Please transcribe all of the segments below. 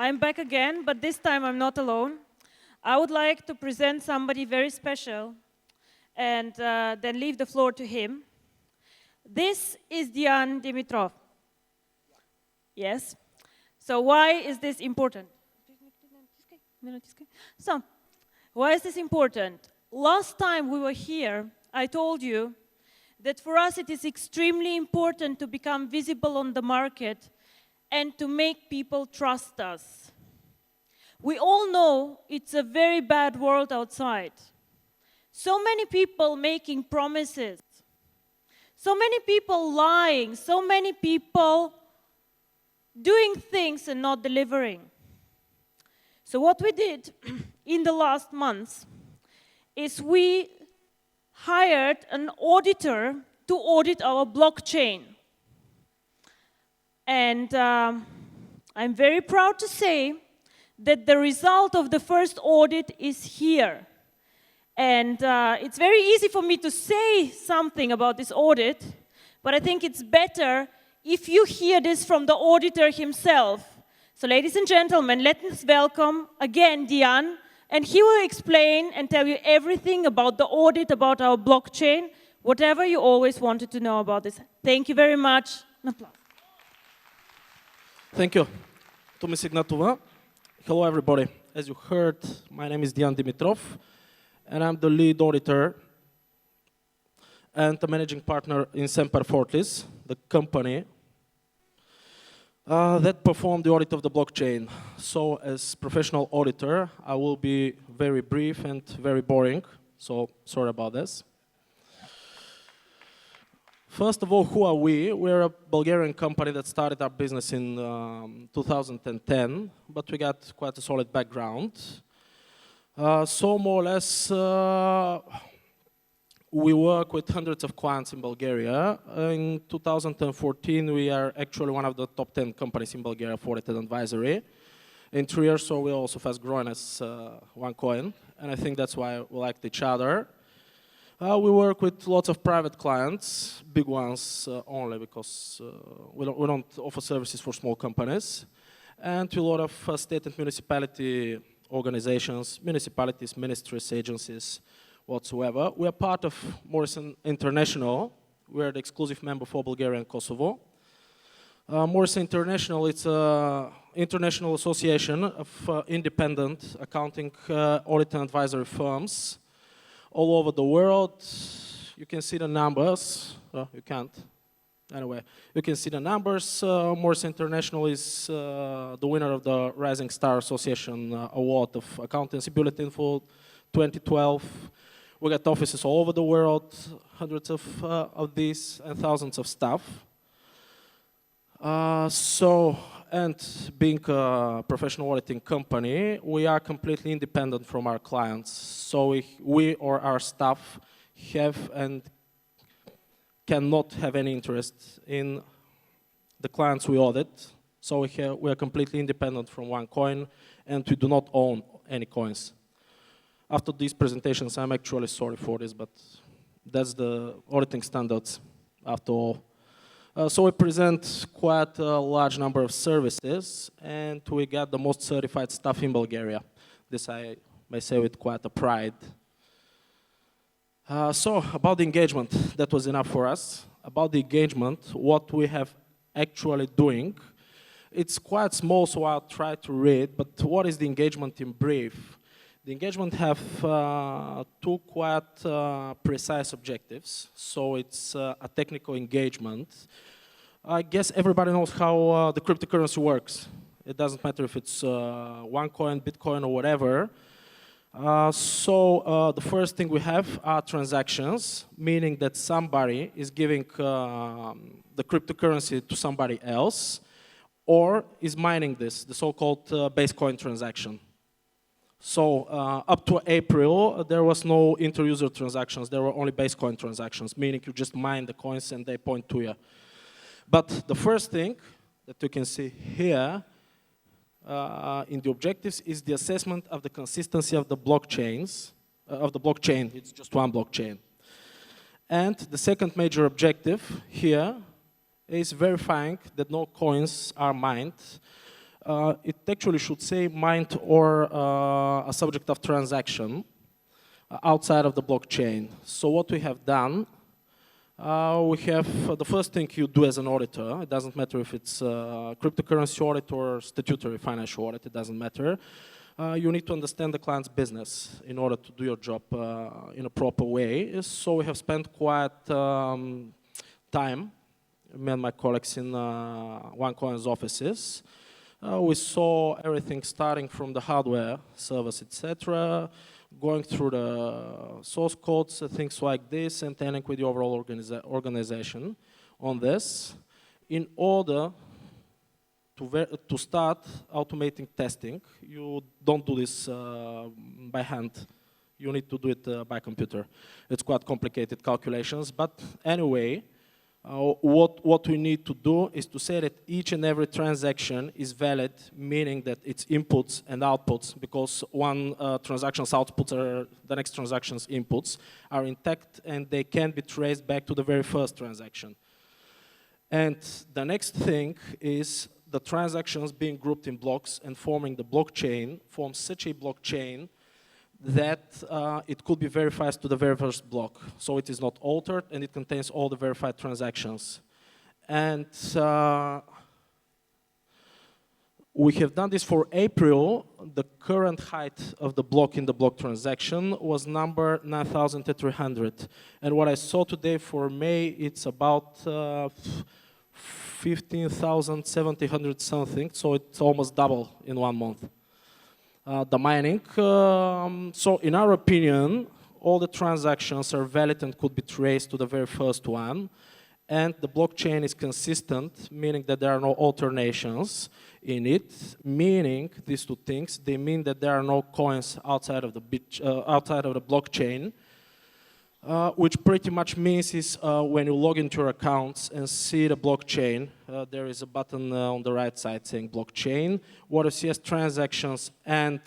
I'm back again, but this time I'm not alone. I would like to present somebody very special and then leave the floor to him. This is Dian Dimitrov. Yes. So why is this important? So, why is this important? Last time we were here, I told you that for us it is extremely important to become visible on the market and to make people trust us. We all know it's a very bad world outside. So many people making promises, so many people lying, so many people doing things and not delivering. So what we did in the last months is we hired an auditor to audit our blockchain. And I'm very proud to say that the result of the first audit is here. And it's very easy for me to say something about this audit, but I think it's better if you hear this from the auditor himself. So ladies and gentlemen, let us welcome again Dian, and he will explain and tell you everything about the audit, about our blockchain, whatever you always wanted to know about this. Thank you very much. An applause. Thank you. Tumi Signatova. Hello, everybody. As you heard, my name is Dian Dimitrov, and I'm the lead auditor and the managing partner in Semper Fortis, the company that performed the audit of the blockchain. So, as professional auditor, I will be very brief and very boring, so sorry about this. First of all, who are we? We're a Bulgarian company that started our business in 2010, but we got quite a solid background. So more or less, we work with hundreds of clients in Bulgaria. In 2014, we are actually one of the top 10 companies in Bulgaria for audit and advisory. In 3 years, so we're also fast growing as OneCoin, and I think that's why we liked each other. We work with lots of private clients, big ones only, because we don't offer services for small companies, and to a lot of state and municipality organizations, municipalities, ministries, agencies, whatsoever. We are part of Morrison International. We are the exclusive member for Bulgaria and Kosovo. Morrison International, it's an international association of independent accounting, audit and advisory firms all over the world. You can see the numbers. You can't. Anyway, you can see the numbers. Morrison International is the winner of the Rising Star Association Award of Accountancy Bulletin for 2012. We got offices all over the world, hundreds of these, and thousands of staff. And being a professional auditing company, we are completely independent from our clients. So we or our staff have and cannot have any interest in the clients we audit. So we are completely independent from OneCoin, and we do not own any coins. After these presentations, I'm actually sorry for this, but that's the auditing standards after all. So we present quite a large number of services, and we got the most certified staff in Bulgaria. This I may say with quite a pride. So about the engagement, that was enough for us. About the engagement, what we have actually doing, it's quite small, so I'll try to read, but what is the engagement in brief? The engagement have two quite precise objectives. So it's a technical engagement. I guess everybody knows how the cryptocurrency works. It doesn't matter if it's OneCoin, Bitcoin, or whatever. So the first thing we have are transactions, meaning that somebody is giving the cryptocurrency to somebody else, or is mining this, the so-called base coin transaction. So up to April, there was no inter-user transactions. There were only base coin transactions, meaning you just mine the coins and they point to you. But the first thing that you can see here in the objectives is the assessment of the consistency of the blockchains, blockchain. It's just one blockchain. And the second major objective here is verifying that no coins are mined it actually should say mined or a subject of transaction outside of the blockchain. So what we have done, we have the first thing you do as an auditor. It doesn't matter if it's cryptocurrency audit or statutory financial audit, it doesn't matter. You need to understand the client's business in order to do your job in a proper way. So we have spent quite time, me and my colleagues in OneCoin's offices. We saw everything starting from the hardware, servers, etc., going through the source codes, things like this, and ending with the overall organization on this in order to start automating testing. You don't do this by hand. You need to do it by computer. It's quite complicated calculations, but anyway, what we need to do is to say that each and every transaction is valid, meaning that its inputs and outputs, because one transaction's outputs are the next transaction's inputs, are intact and they can be traced back to the very first transaction. And the next thing is the transactions being grouped in blocks and forming the blockchain forms such a blockchain that it could be verified to the very first block. So it is not altered and it contains all the verified transactions. And we have done this for April. The current height of the block in the block transaction was number 9,300. And what I saw today for May, it's about 15,700 something. So it's almost double in 1 month. The mining. So in our opinion, all the transactions are valid and could be traced to the very first one. And the blockchain is consistent, meaning that there are no alternations in it. Meaning these two things, they mean that there are no coins outside of the blockchain. Which pretty much means is when you log into your accounts and see the blockchain, there is a button on the right side saying blockchain. What you see as transactions and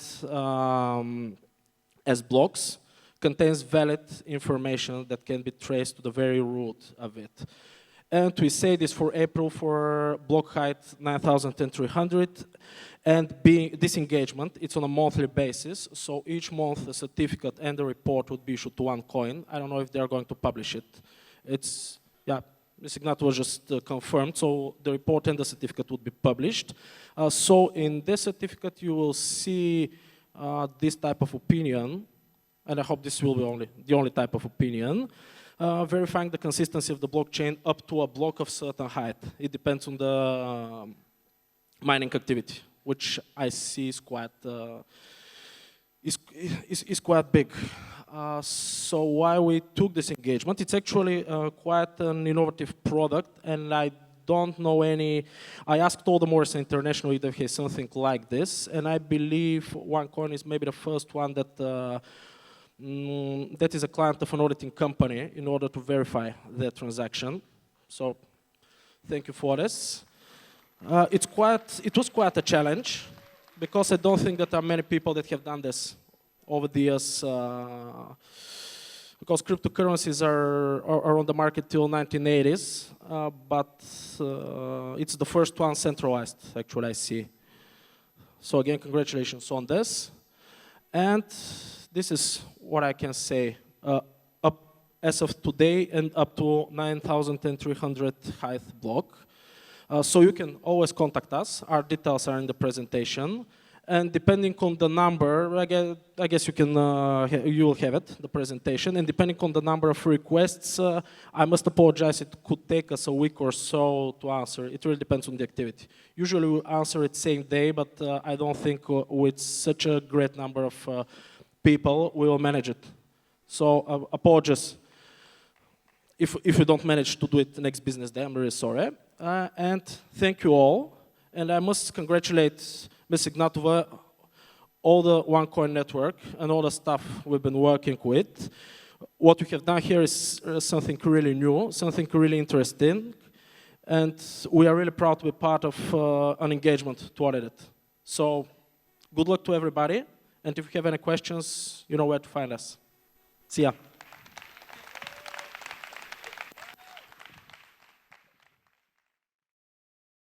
as blocks contains valid information that can be traced to the very root of it. And we say this for April for block height 9,300. And being this engagement, it's on a monthly basis. So each month, a certificate and a report would be issued to OneCoin. I don't know if they're going to publish it. It's, yeah, Ms. Ignat was just confirmed. So the report and the certificate would be published. So in this certificate, you will see this type of opinion. And I hope this will be the only type of opinion. Verifying the consistency of the blockchain up to a block of certain height. It depends on the mining activity, which I see is quite big. So why we took this engagement? It's actually quite an innovative product, and I don't know any. I asked all the Morrison International if they have something like this, and I believe OneCoin is maybe the first one that that is a client of an auditing company in order to verify their transaction. So thank you for this. It was quite a challenge because I don't think that there are many people that have done this over the years because cryptocurrencies are on the market till 1980s, but it's the first one centralized, actually, I see. So again, congratulations on this. And this is what I can say up as of today and up to 9,300 height block. So you can always contact us. Our details are in the presentation. And depending on the number, I guess you will have it, the presentation. And depending on the number of requests, I must apologize, it could take us a week or so to answer. It really depends on the activity. Usually we answer it same day, but I don't think with such a great number of people, we will manage it. So apologies if you don't manage to do it the next business day. I'm really sorry. And thank you all. And I must congratulate Ms. Ignatova, all the OneCoin network, and all the staff we've been working with. What we have done here is something really new, something really interesting. And we are really proud to be part of an engagement to audit it. So good luck to everybody. And if you have any questions, you know where to find us. See ya.